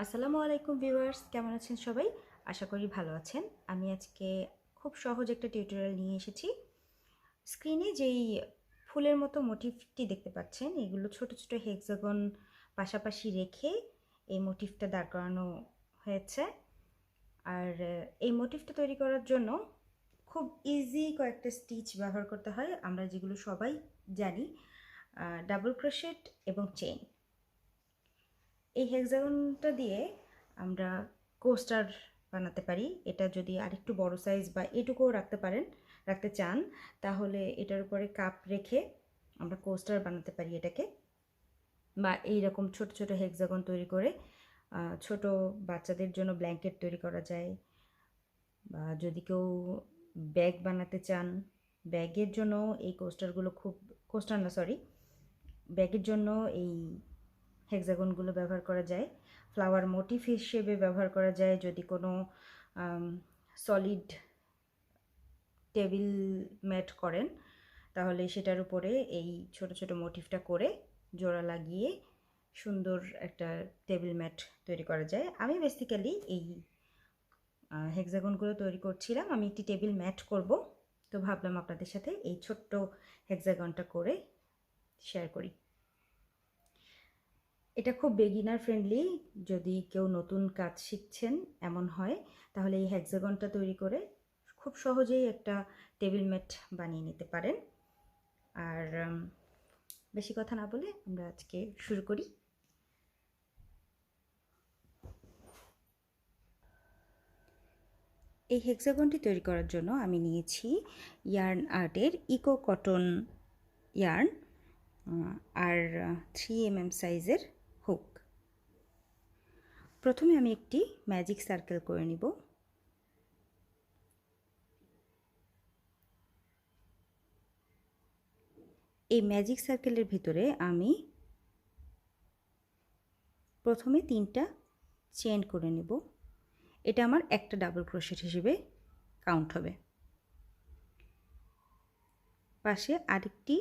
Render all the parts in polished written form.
আসসালামু আলাইকুম ভিউয়ার্স, কেমন আছেন সবাই? আশা করি ভালো আছেন। আমি আজকে খুব সহজ একটা টিউটোরিয়াল নিয়ে এসেছি। স্ক্রিনে যেই ফুলের মতো মোটিফটি দেখতে পাচ্ছেন, এগুলো ছোট ছোট হেক্সাগন পাশাপাশি রেখে এই মোটিফটা দাঁড় করানো হয়েছে। আর এই মোটিফটা তৈরি করার জন্য খুব ইজি কয়েকটা স্টিচ ব্যবহার করতে হয়, আমরা যেগুলো সবাই জানি, ডাবল ক্রোশেট এবং চেইন। এই হেক্সাগনটা দিয়ে আমরা কোস্টার বানাতে পারি। এটা যদি আরেকটু বড় সাইজ বা এটুকুও রাখতে চান, তাহলে এটার উপরে কাপ রেখে আমরা কোস্টার বানাতে পারি এটাকে। বা এইরকম ছোট ছোট হেক্সাগন তৈরি করে ছোট বাচ্চাদের জন্য ব্ল্যাঙ্কেট তৈরি করা যায়। বা যদি কেউ ব্যাগ বানাতে চান, ব্যাগের জন্য এই ব্যাগের জন্য এই হেক্সাগনগুলো ব্যবহার করা যায়। ফ্লাওয়ার মোটিভ হিসেবে ব্যবহার করা যায় যদি কোনো সলিড টেবিল ম্যাট করেন, তাহলে সেটার উপরে এই ছোট ছোট মোটিভটা করে জোড়া লাগিয়ে সুন্দর একটা টেবিল ম্যাট তৈরি করা যায়। আমি বেসিক্যালি এই হেক্সাগনগুলো তৈরি করছিলাম, আমি একটি টেবিল ম্যাট করব, তো ভাবলাম আপনাদের সাথে এই ছোট্ট হেক্সাগনটা করে শেয়ার করি। এটা খুব বিগিনার ফ্রেন্ডলি, যদি কেউ নতুন কাজ শিখছেন এমন হয়, তাহলে এই হেক্সাগনটা তৈরি করে খুব সহজেই একটা টেবিল ম্যাট বানিয়ে নিতে পারেন। আর বেশি কথা না বলে আমরা আজকে শুরু করি। এই হেক্সাগনটি তৈরি করার জন্য আমি নিয়েছি ইয়ার্ন আর্টের ইকো কটন ইয়ার্ন আর 3 mm সাইজের হুক। প্রথমে আমি একটি ম্যাজিক সার্কেল করে নিব। এই ম্যাজিক সার্কেলের ভিতরে আমি প্রথমে 3টা চেইন করে নেব। এটা আমার একটা ডাবল ক্রোশেট হিসেবে কাউন্ট হবে। পাশে আরেকটি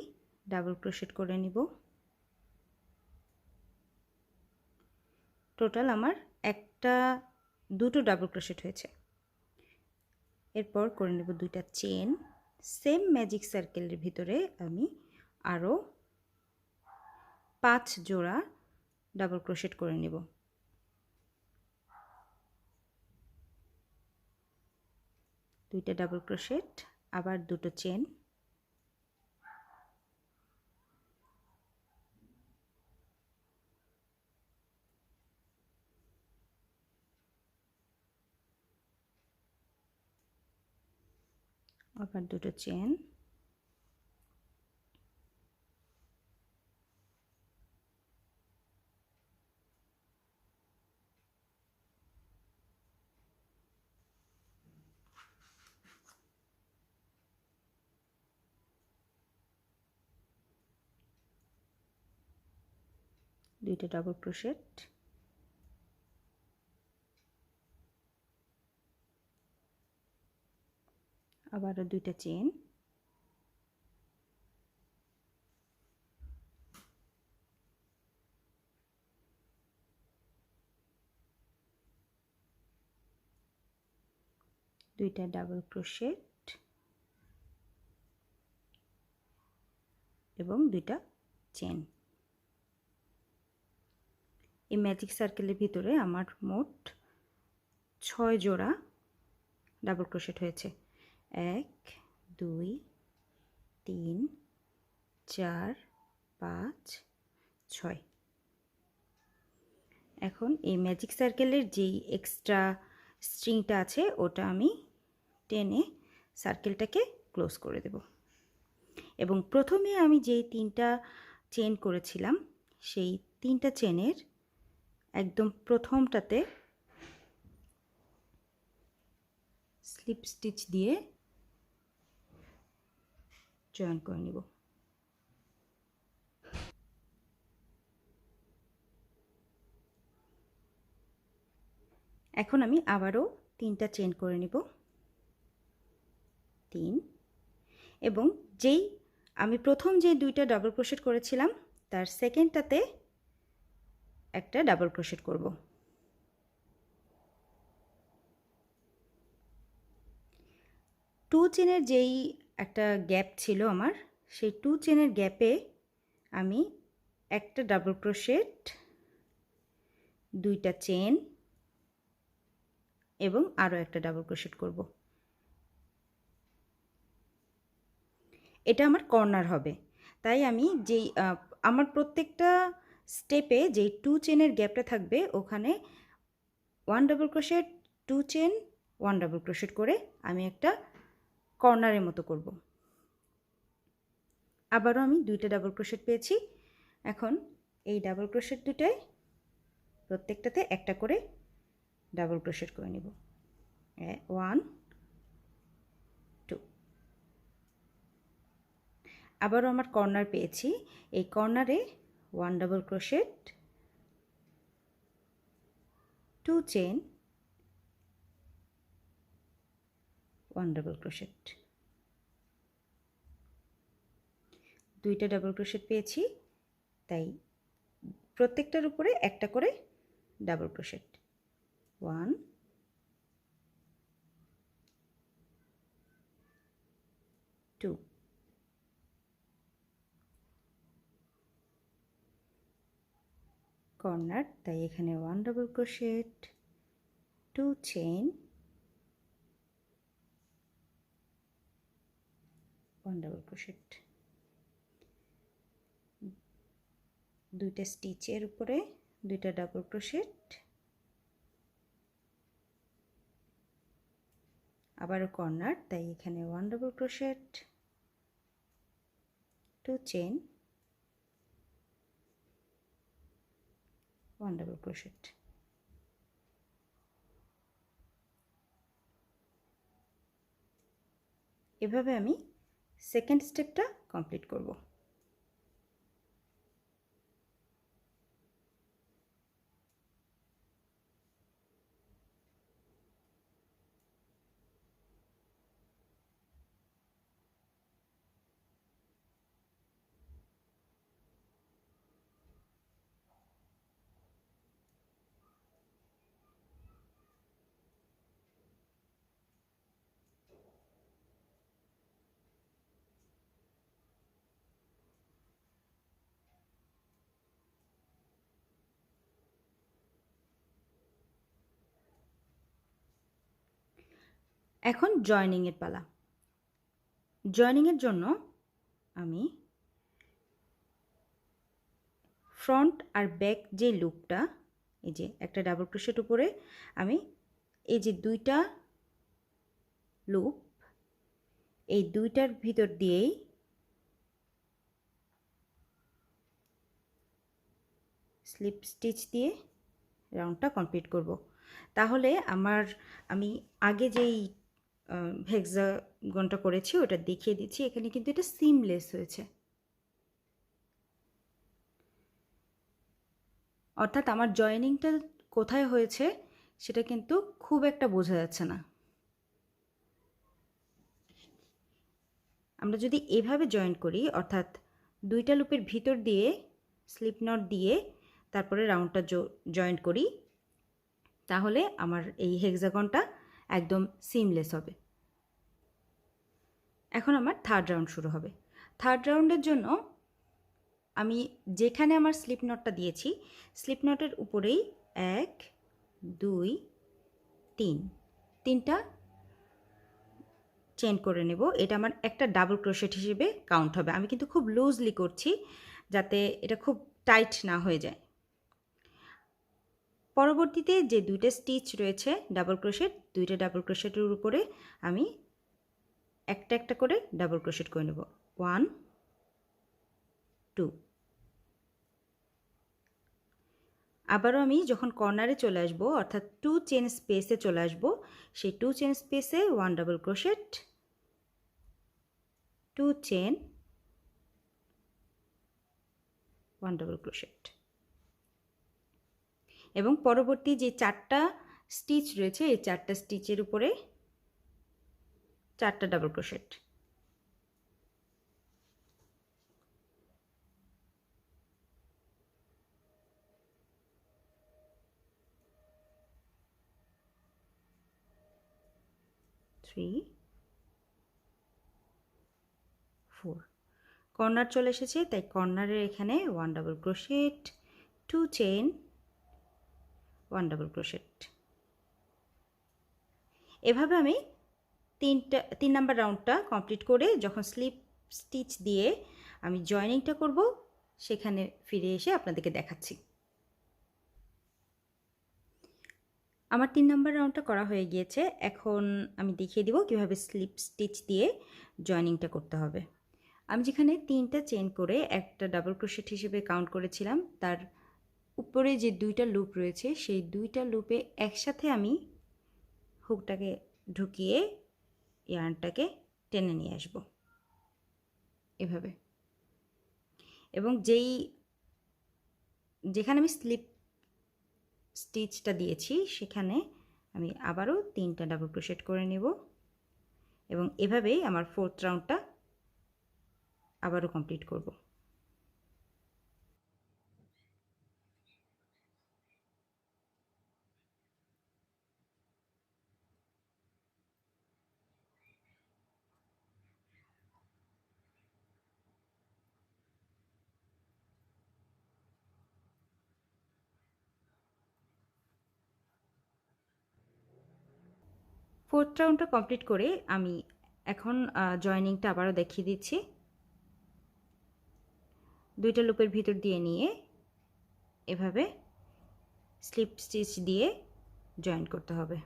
ডাবল ক্রোশেট করে নিব। টোটাল আমার দুটো ডাবল ক্রোশেট হয়েছে। এরপর করে নেব 2টা চেইন। সেম ম্যাজিক সার্কেলের ভিতরে আমি আরও 5 জোড়া ডাবল ক্রোশেট করে নেব। দুইটা ডাবল ক্রোশেট, আবার দুটো চেন, আবার দুটো চেন, দুইটা ডাবল ক্রোশেট, আবারও দুইটা চেন, দুইটা ডাবল ক্রোশেট এবং দুইটা চেন। এই ম্যাজিক সার্কেলের ভিতরে আমার মোট 6 জোড়া ডাবল ক্রোশেট হয়েছে। 1 2 3 4 5 6। এখন এই ম্যাজিক সার্কেলের যেই এক্সট্রা স্ট্রিংটা আছে ওটা আমি টেনে সার্কেলটাকে ক্লোজ করে দেব। এবং প্রথমে আমি যেই 3টা চেন করেছিলাম, সেই 3টা চেনের একদম প্রথমটাতে স্লিপ স্টিচ দিয়ে জয়েন করে নিব। এখন আমি আবারও 3টা চেন করে নিব, 3, এবং আমি প্রথম যে 2টা ডাবল ক্রোশেট করেছিলাম তার সেকেন্ডটাতে একটা ডাবল ক্রোশেট করব। চেনের যেই একটা গ্যাপ ছিল আমার, সেই 2 চেনের গ্যাপে আমি একটা ডাবল ক্রোশেট, 2টা চেন এবং আরও একটা ডাবল ক্রোশেট করব। এটা আমার কর্নার হবে, তাই আমি যেই আমার প্রত্যেকটা স্টেপে যেই 2 চেনের গ্যাপটা থাকবে ওখানে 1 double crochet, 2 chain, 1 double crochet করে আমি একটা কর্নারের মতো করব। আবারও আমি 2টা ডাবল ক্রোশেট পেয়েছি। এখন এই ডাবল ক্রোশেট দুটায় প্রত্যেকটাতে একটা করে ডাবল ক্রোশেট করে নেব। 1 2। আবারও আমার কর্নার পেয়েছি। এই কর্নারে 1 double crochet, 2 chain, 1 double crochet. 2টা ডাবল ক্রোশেট পেয়েছি, তাই প্রত্যেকটার উপরে একটা করে ডাবল ক্রোশেট। 1 2। কর্নার, তাই এখানে 1 double crochet, 2 chain, 1 double crochet. 2টা স্টিচের উপরে 2টা ডাবল ক্রোশেট, আবারও কর্নার, তাই এখানে 1 double crochet, 2 chain, 1 double crochet. এভাবে আমি সেকেন্ড স্টেপটা কমপ্লিট করব। এখন জয়েনিংয়ের পালা। জয়েনিংয়ের জন্য আমি ফ্রন্ট আর ব্যাক যে লুপটা, এই যে একটা ডাবল ক্রোশেট উপরে আমি এই যে 2টা লুপ, এই 2টার ভিতর দিয়েই স্লিপ স্টিচ দিয়ে রাউন্ডটা কমপ্লিট করব। তাহলে আমি আগে যেই হেক্সাগনটা করেছি ওটা দেখিয়ে দিচ্ছি। এখানে কিন্তু এটা সিমলেস হয়েছে, অর্থাৎ আমার জয়েনিংটা কোথায় হয়েছে সেটা কিন্তু খুব একটা বোঝা যাচ্ছে না। আমরা যদি এভাবে জয়েন করি, অর্থাৎ 2টা লুপের ভিতর দিয়ে স্লিপ নট দিয়ে তারপরে রাউন্ডটা জয়েন করি, তাহলে আমার এই হেক্সাগনটা একদম সিমলেস হবে। এখন আমার থার্ড রাউন্ড শুরু হবে। থার্ড রাউন্ডের জন্য আমি যেখানে আমার স্লিপ নটটা দিয়েছি, স্লিপ নটের উপরেই 1 2 3 তিনটা চেন করে নেব। এটা আমার একটা ডাবল ক্রোশেট হিসেবে কাউন্ট হবে। আমি কিন্তু খুব লুজলি করছি যাতে এটা খুব টাইট না হয়ে যায়। পরবর্তীতে যে 2টা স্টিচ রয়েছে ডাবল ক্রোশেট, 2টা ডাবল ক্রোশেটের উপরে আমি একটা একটা করে ডাবল ক্রোশেট করে নেব। 1 2। আবারও আমি যখন কর্নারে চলে আসবো, অর্থাৎ 2 চেন স্পেসে চলে আসবো, সেই 2 চেন স্পেসে 1 double crochet, 2 chain, 1 double crochet এবং পরবর্তী যে 4টা স্টিচ রয়েছে এই 4টা স্টিচের উপরে 4টা ডাবল ক্রোশেট। 4 কর্নার চলে এসেছে, তাই কর্নারের এখানে 1 double crochet, 2 chain, 1 double crochet. এভাবে আমি 3 নাম্বার রাউন্ডটা কমপ্লিট করে যখন স্লিপ স্টিচ দিয়ে আমি জয়েনিংটা করব সেখানে ফিরে এসে আপনাদেরকে দেখাচ্ছি। আমার 3 নাম্বার রাউন্ডটা করা হয়ে গিয়েছে। এখন আমি দেখিয়ে দিব কিভাবে স্লিপ স্টিচ দিয়ে জয়েনিংটা করতে হবে। আমি যেখানে 3টা চেইন করে একটা ডাবল ক্রোশেট হিসেবে কাউন্ট করেছিলাম, তার উপরে যে 2টা লুপ রয়েছে সেই 2টা লুপে একসাথে আমি হুকটাকে ঢুকিয়ে ইয়ার্নটাকে টেনে নিয়ে আসব এভাবে। এবং যেখানে আমি স্লিপ স্টিচটা দিয়েছি সেখানে আমি আবারও 3টা ডাবল ক্রোশেট করে নেব এবং এভাবেই আমার 4th রাউন্ডটা আবারও কমপ্লিট করব। ফোর্থ রাউন্ডটা কমপ্লিট করে আমি এখন জয়েনিংটা আবারও দেখিয়ে দিচ্ছি। 2টা লুপের ভিতর দিয়ে নিয়ে এভাবে স্লিপ স্টিচ দিয়ে জয়েন করতে হবে।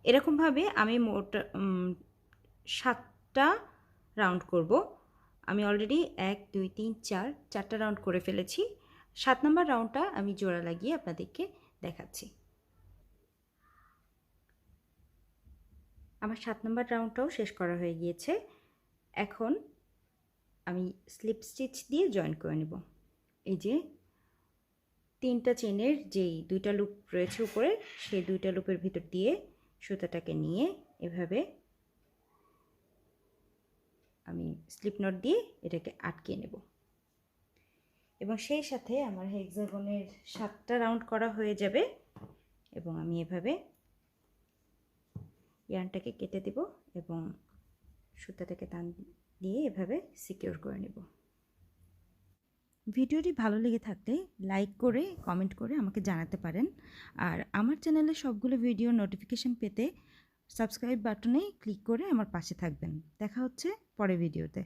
এরকমভাবে আমি মোট 7টা রাউন্ড করব। আমি অলরেডি 1 2 3 4 4টা রাউন্ড করে ফেলেছি। 7 নম্বর রাউন্ডটা আমি জোড়া লাগিয়ে আপনাদেরকে দেখাচ্ছি। আমার 7 নম্বর রাউন্ডটাও শেষ করা হয়ে গিয়েছে। এখন আমি স্লিপ স্টিচ দিয়ে জয়েন করে নেব। এই যে 3টা চেনের যেই 2টা লুপ রয়েছে উপরে, সেই 2টা লুপের ভিতর দিয়ে সুতাটাকে নিয়ে এভাবে আমি স্লিপ নট দিয়ে এটাকে আটকে নেব এবং সেই সাথে আমার হেক্সাগনের 7টা রাউন্ড করা হয়ে যাবে এবং আমি এভাবে ইয়ার্নটাকে কেটে দেব এবং সুতাটাকে টান দিয়ে এভাবে সিকিউর করে নেব। ভিডিওটি ভালো লেগে থাকলে লাইক করে কমেন্ট করে আমাকে জানাতে পারেন। আর আমার চ্যানেলে সবগুলো ভিডিও নোটিফিকেশন পেতে সাবস্ক্রাইব বাটনে ক্লিক করে আমার পাশে থাকবেন। দেখা হচ্ছে পরের ভিডিওতে।